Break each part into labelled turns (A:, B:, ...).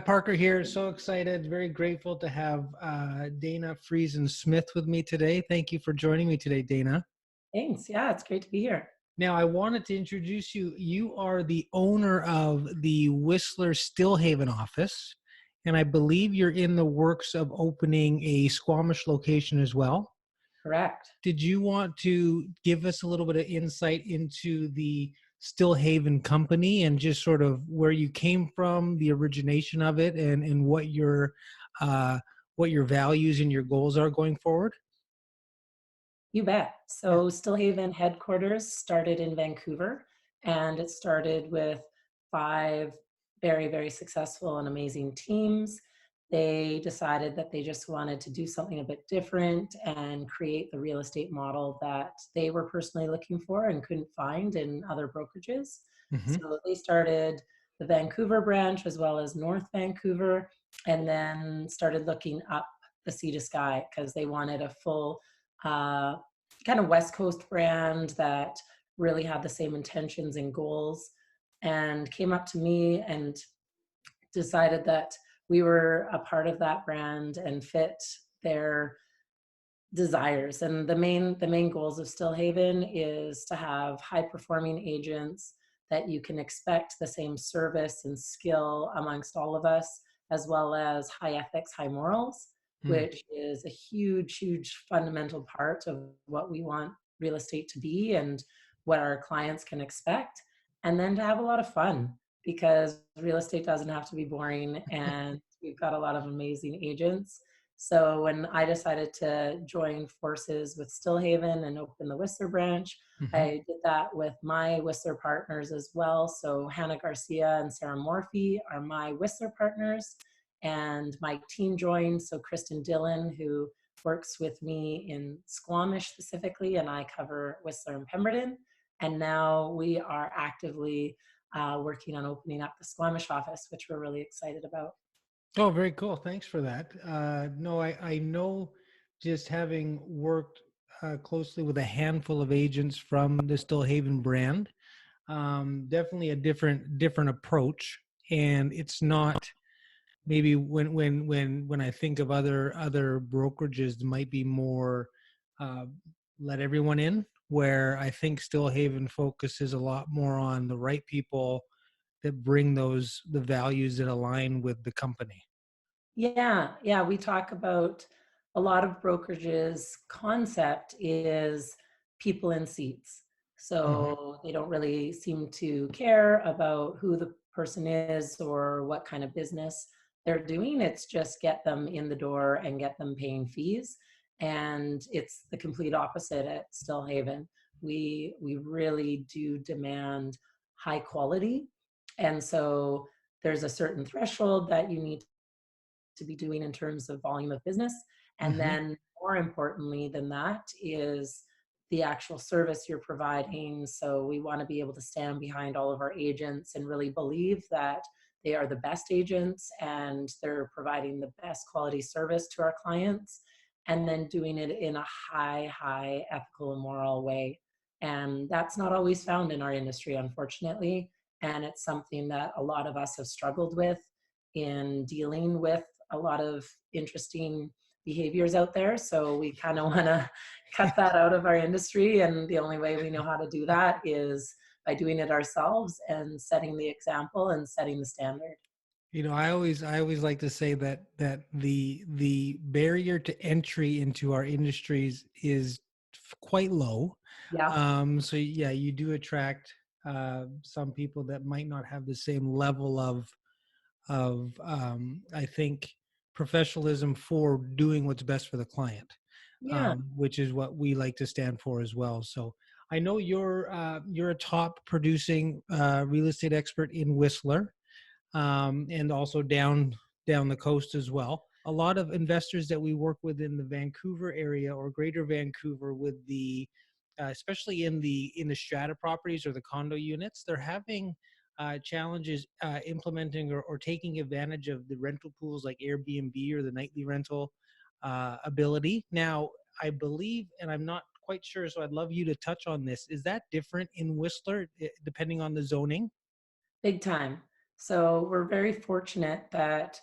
A: Parker here. So excited, very grateful to have Dana Friesen Smith with me today. Thank you for joining me today, Dana.
B: Thanks. Yeah, it's great to be here.
A: Now, I wanted to introduce you. You are the owner of the Whistler Stilhavn office, and I believe you're in the works of opening a Squamish location as well.
B: Correct.
A: Did you want to give us a little bit of insight into the Stilhavn company and just sort of where you came from, the origination of it, and uh, what your values and your goals are going forward?
B: You bet.
A: Yeah.
B: So Stillhaven headquarters started in Vancouver, and it started with five very, very successful and amazing teams. They decided that they just wanted to do something a bit different and create the real estate model that they were personally looking for and couldn't find in other brokerages.
A: Hmm.
B: So they started the Vancouver branch as well as North Vancouver, and then started looking up the sea to sky because they wanted a full uh, kind of West Coast brand that really had the same intentions and goals, and came up to me and decided that we were a part of that brand and fit their desires. And the main goals of Stillhaven is to have high performing agents that you can expect the same service and skill amongst all of us, as well as high ethics, high morals, which is a huge, huge fundamental part of what we want real estate to be and what our clients can expect. And then to have a lot of fun, because real estate doesn't have to be boring, and we've got a lot of amazing agents. So when I decided to join forces with Stillhaven and open the Whistler branch,
A: Hmm.
B: I did that with my Whistler partners as well. So Hannah Garcia and Sarah Morphy are my Whistler partners, and my team joined. So Kristen Dillon, who works with me in Squamish specifically, and I cover Whistler and Pemberton. And now we are actively working on opening up the Squamish office, which we're really excited about.
A: Oh, very cool. Thanks for that. No, I know, just having worked closely with a handful of agents from the Stillhaven brand, definitely a different approach. And it's not, maybe when I think of other brokerages, might be more uh, let everyone in, where I think Stillhaven focuses a lot more on the right people that bring the values that align with the company.
B: Yeah, yeah, we talk about a lot of brokerages concept is people in seats.
A: Hmm.
B: So they don't really seem to care about who the person is or what kind of business they're doing. It's just get them in the door and get them paying fees. And it's the complete opposite at Stillhaven. We really do demand high quality. And so there's a certain threshold that you need to be doing in terms of volume of business. And
A: Hmm.
B: then more importantly than that is the actual service you're providing. So we want to be able to stand behind all of our agents and really believe that they are the best agents and they're providing the best quality service to our clients, and then doing it in a high ethical and moral way. And that's not always found in our industry, unfortunately. And it's something that a lot of us have struggled with in dealing with a lot of interesting behaviors out there. So we kind of want to cut that out of our industry. And the only way we know how to do that is by doing it ourselves and setting the example and setting the standard.
A: I always like to say that the barrier to entry into our industries is quite low.
B: Yeah.
A: So yeah, you do attract some people that might not have the same level of I think professionalism for doing what's best for the client,
B: Yeah.
A: which is what we like to stand for as well. So I know you're a top producing real estate expert in Whistler, and also down the coast as well. A lot of investors that we work with in the Vancouver area or Greater Vancouver, with the especially in the strata properties or the condo units, they're having challenges implementing or taking advantage of the rental pools like Airbnb or the nightly rental ability. Now, I believe, and I'm not quite sure, so I'd love you to touch on this. Is that different in Whistler, depending on the zoning?
B: Big time. So we're very fortunate that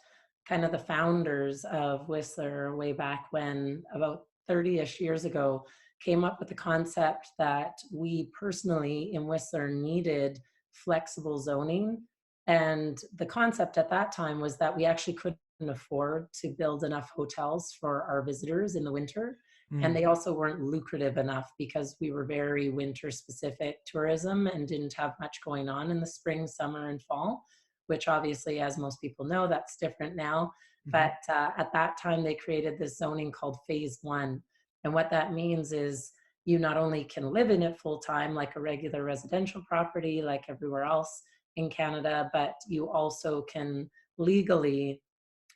B: kind of the founders of Whistler way back when, about 30-ish years ago, came up with the concept that we personally in Whistler needed flexible zoning. And the concept at that time was that we actually couldn't afford to build enough hotels for our visitors in the winter. And
A: Mm.
B: they also weren't lucrative enough because we were very winter specific tourism and didn't have much going on in the spring, summer, and fall, which obviously, as most people know, that's different now.
A: Mhm.
B: But at that time, they created this zoning called Phase One. And what that means is you not only can live in it full time, like a regular residential property, like everywhere else in Canada, but you also can legally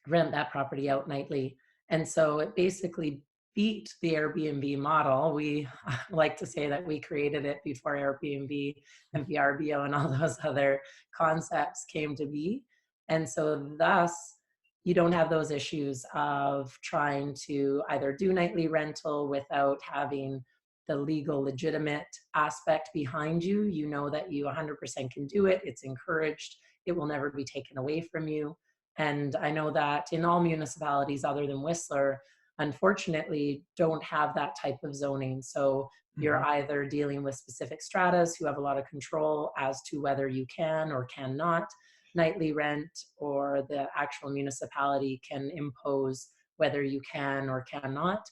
B: rent that property out nightly. And so it basically beat the Airbnb model. We like to say that we created it before Airbnb and VRBO and all those other concepts came to be. And so thus, you don't have those issues of trying to either do nightly rental without having the legal legitimate aspect behind you. You know that you 100% can do it. It's encouraged. It will never be taken away from you. And I know that in all municipalities other than Whistler, unfortunately, don't have that type of zoning. So you're
A: Mhm.
B: either dealing with specific stratas who have a lot of control as to whether you can or cannot nightly rent, or the actual municipality can impose whether you can or cannot.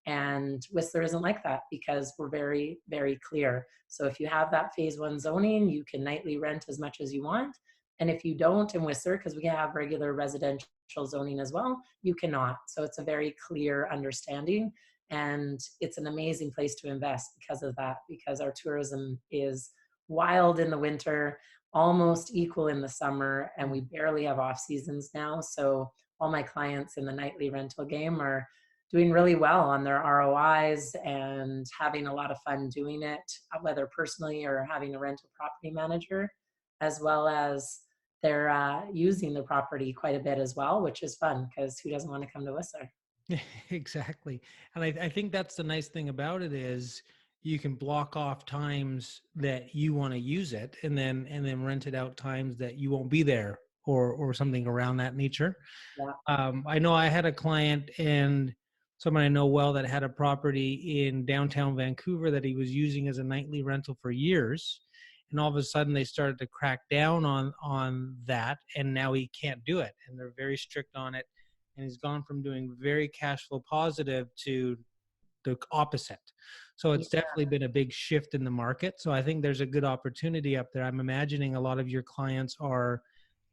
B: And Whistler isn't like that because we're very, very clear. So if you have that phase one zoning, you can nightly rent as much as you want. And if you don't in Whistler, because we have regular residential zoning as well, you cannot. So it's a very clear understanding. And it's an amazing place to invest because of that, because our tourism is wild in the winter, almost equal in the summer, and we barely have off seasons now. So all my clients in the nightly rental game are doing really well on their ROIs and having a lot of fun doing it, whether personally or having a rental property manager, as well as they're using the property quite a bit as well, which is fun because who doesn't want to come to Whistler?
A: Exactly. And I think that's the nice thing about it is you can block off times that you want to use it and then rent it out times that you won't be there or something around that nature.
B: Yeah.
A: I know I had a client and someone I know well that had a property in downtown Vancouver that he was using as a nightly rental for years. And all of a sudden they started to crack down on that and now he can't do it. And they're very strict on it. And he's gone from doing very cash flow positive to the opposite. So
B: Yeah,
A: it's definitely been a big shift in the market. So I think there's a good opportunity up there. I'm imagining a lot of your clients are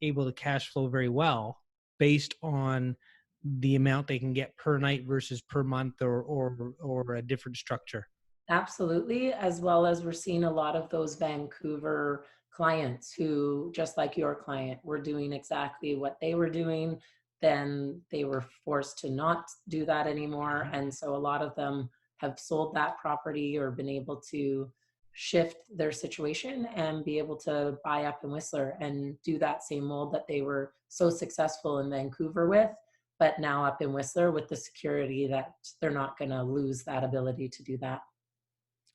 A: able to cash flow very well based on the amount they can get per night versus per month or a different structure.
B: absolutely. As well as we're seeing a lot of those Vancouver clients who, just like your client, were doing exactly what they were doing. Then they were forced to not do that anymore. And so a lot of them have sold that property or been able to shift their situation and be able to buy up in Whistler and do that same mold that they were so successful in Vancouver with, but now up in Whistler with the security that they're not going to lose that ability to do that.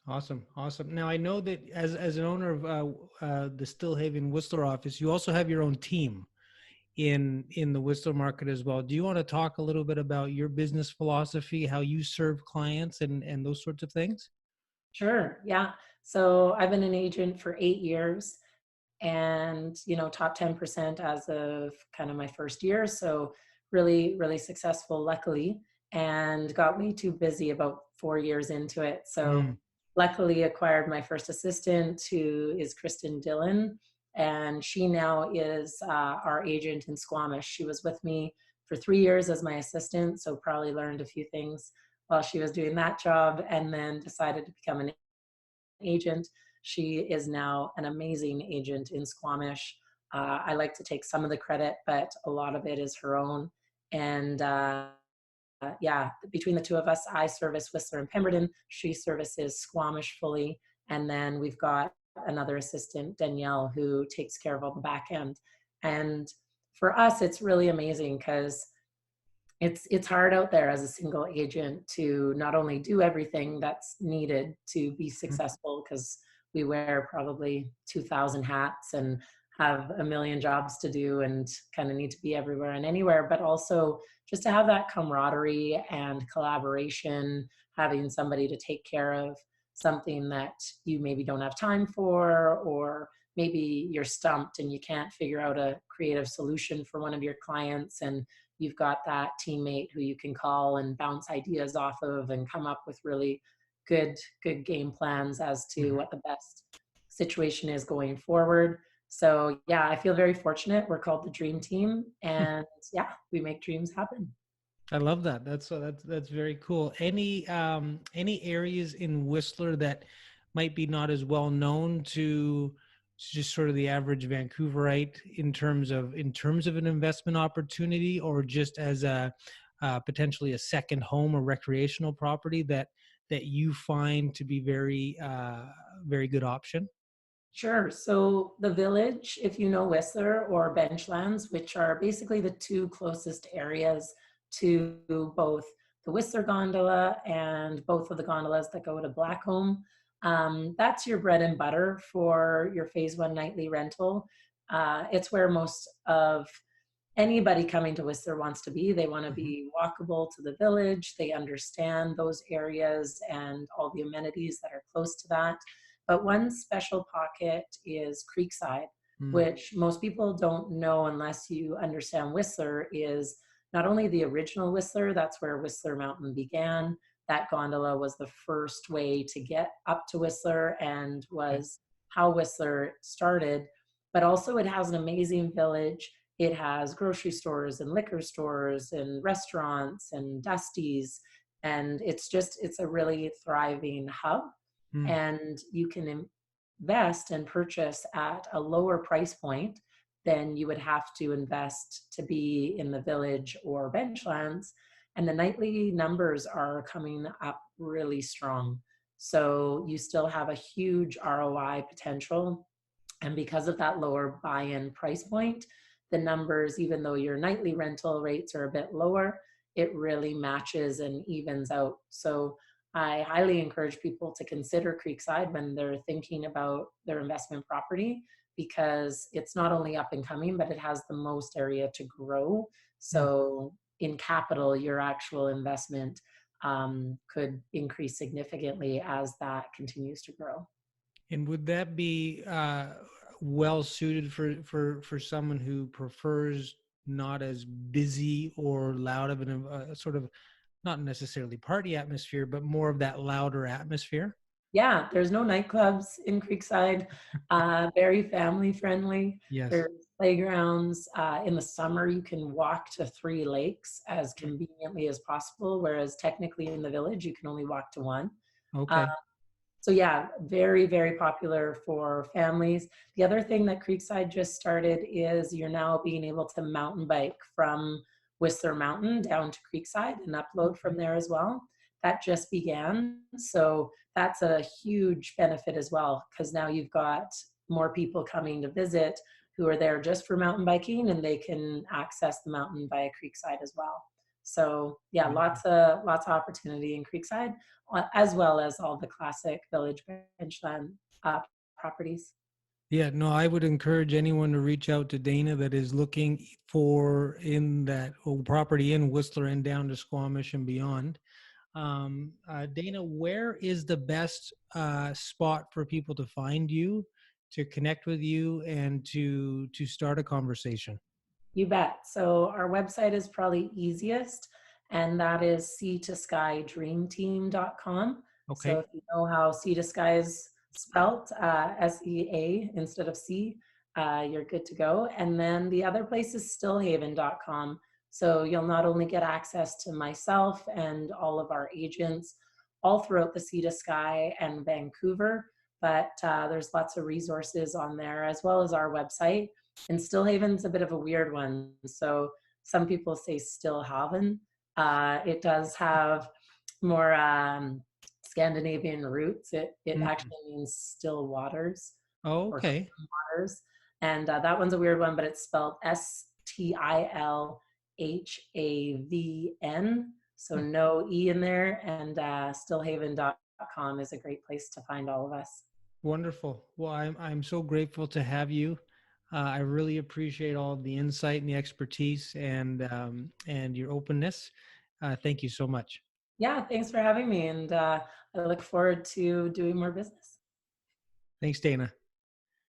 A: Awesome, awesome. Now I know that as an owner of the Stillhaven Whistler office, you also have your own team in the Whistler market as well. Do you want to talk a little bit about your business philosophy, how you serve clients, and those sorts of things?
B: Sure. Yeah. So I've been an agent for 8 years and, top 10% as of kind of my first year. So really, really successful, luckily, and got way too busy about 4 years into it. So
A: Mm.
B: luckily acquired my first assistant, who is Kristen Dillon. And she now is our agent in Squamish. She was with me for 3 years as my assistant. So probably learned a few things while she was doing that job, and then decided to become an agent. She is now an amazing agent in Squamish. I like to take some of the credit, but a lot of it is her own. And yeah, between the two of us, I service Whistler and Pemberton. She services Squamish fully. And then we've got another assistant, Danielle, who takes care of all the back end. And for us, it's really amazing because it's hard out there as a single agent to not only do everything that's needed to be successful, because we wear probably 2,000 hats and have a million jobs to do and kind of need to be everywhere and anywhere, but also just to have that camaraderie and collaboration, having somebody to take care of something that you maybe don't have time for, or maybe you're stumped and you can't figure out a creative solution for one of your clients, and you've got that teammate who you can call and bounce ideas off of and come up with really good game plans as to what the best situation is going forward. So yeah, I feel very fortunate. We're called the Dream Team, and yeah, we make dreams happen.
A: I love that. That's very cool. Any areas in Whistler that might be not as well known to just sort of the average Vancouverite in terms of an investment opportunity, or just as a potentially a second home or recreational property that you find to be very good option?
B: Sure. So the Village, if you know Whistler, or Benchlands, which are basically the two closest areas to both the Whistler gondola and both of the gondolas that go to Blackcomb. That's your bread and butter for your phase one nightly rental. It's where most of anybody coming to Whistler wants to be. They want to
A: Mhm.
B: be walkable to the Village. They understand those areas and all the amenities that are close to that. But one special pocket is Creekside,
A: Mm.
B: which most people don't know unless you understand Whistler, is not only the original Whistler, that's where Whistler Mountain began. That gondola was the first way to get up to Whistler and
A: Okay.
B: was how Whistler started, but also it has an amazing village. It has grocery stores and liquor stores and restaurants and Dusties. And it's a really thriving hub.
A: Mm.
B: And you can invest and purchase at a lower price point than you would have to invest to be in the Village or Benchlands. And the nightly numbers are coming up really strong. So you still have a huge ROI potential, and because of that lower buy-in price point, the numbers, even though your nightly rental rates are a bit lower, it really matches and evens out. So I highly encourage people to consider Creekside when they're thinking about their investment property, because it's not only up and coming, but it has the most area to grow.
A: Mm.
B: So in capital, your actual investment could increase significantly as that continues to grow.
A: And would that be well suited for someone who prefers not as busy or loud of sort of, not necessarily party atmosphere, but more of that louder atmosphere?
B: Yeah, there's no nightclubs in Creekside. Very family friendly.
A: Yes.
B: There's playgrounds. In the summer, you can walk to 3 lakes as
A: Mm.
B: conveniently as possible, whereas technically in the Village, you can only walk to one. Uh,
A: Okay.
B: so yeah, very, very popular for families. The other thing that Creekside just started is you're now being able to mountain bike from Whistler Mountain down to Creekside and upload from
A: Okay.
B: there as well. That just began. So that's a huge benefit as well, because now you've got more people coming to visit who are there just for mountain biking, and they can access the mountain via Creekside as well. So yeah,
A: Beautiful.
B: lots of opportunity in Creekside, as well as all the classic Village Benchland uh, properties.
A: Yeah, no, I would encourage anyone to reach out to Dana that is looking for in that property in Whistler and down to Squamish and beyond. Dana, where is the best spot for people to find you, to connect with you, and to start a conversation?
B: You bet. So our website is probably easiest, and that is sea2skydreamteam.com. So
A: Okay.
B: if you know how sea to sky is spelt, SEA instead of C, you're good to go. And then the other place is StilHavn.com. So you'll not only get access to myself and all of our agents all throughout the Sea to Sky and Vancouver, but there's lots of resources on there, as well as our website. And Stillhaven's a bit of a weird one. So some people say Stilhavn. It does have more Scandinavian roots. It
A: Mm.
B: actually means still waters
A: Oh,
B: or
A: okay.
B: calm waters. And that one's a weird one, but it's spelled StilHavn. So no E in there. And stillhaven.com is a great place to find all of us.
A: Wonderful. Well, I'm so grateful to have you. I really appreciate all the insight and the expertise and your openness. Thank you so much.
B: Yeah, thanks for having me. And I look forward to doing more business.
A: Thanks, Dana.